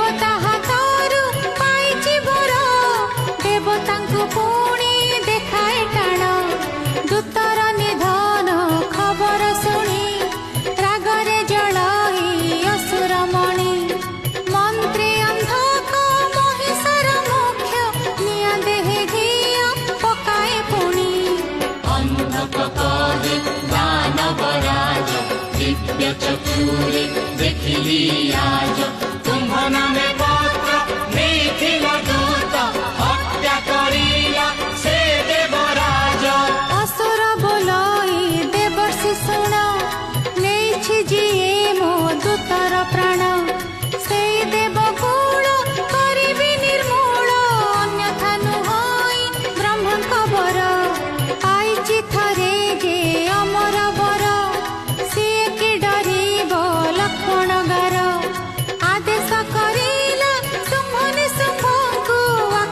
देवता हाथरू पाइछि बर देवतांकु पुणी देखाए टाण दूतर निधन खबर शुणी रागरे जलाई असुर मणि मंत्री अंधक महिषर मुख्य निया देहे घिया पकाए पुणी अन्धक कहे दानवराज दिव्य चक्षुरे देखिली आज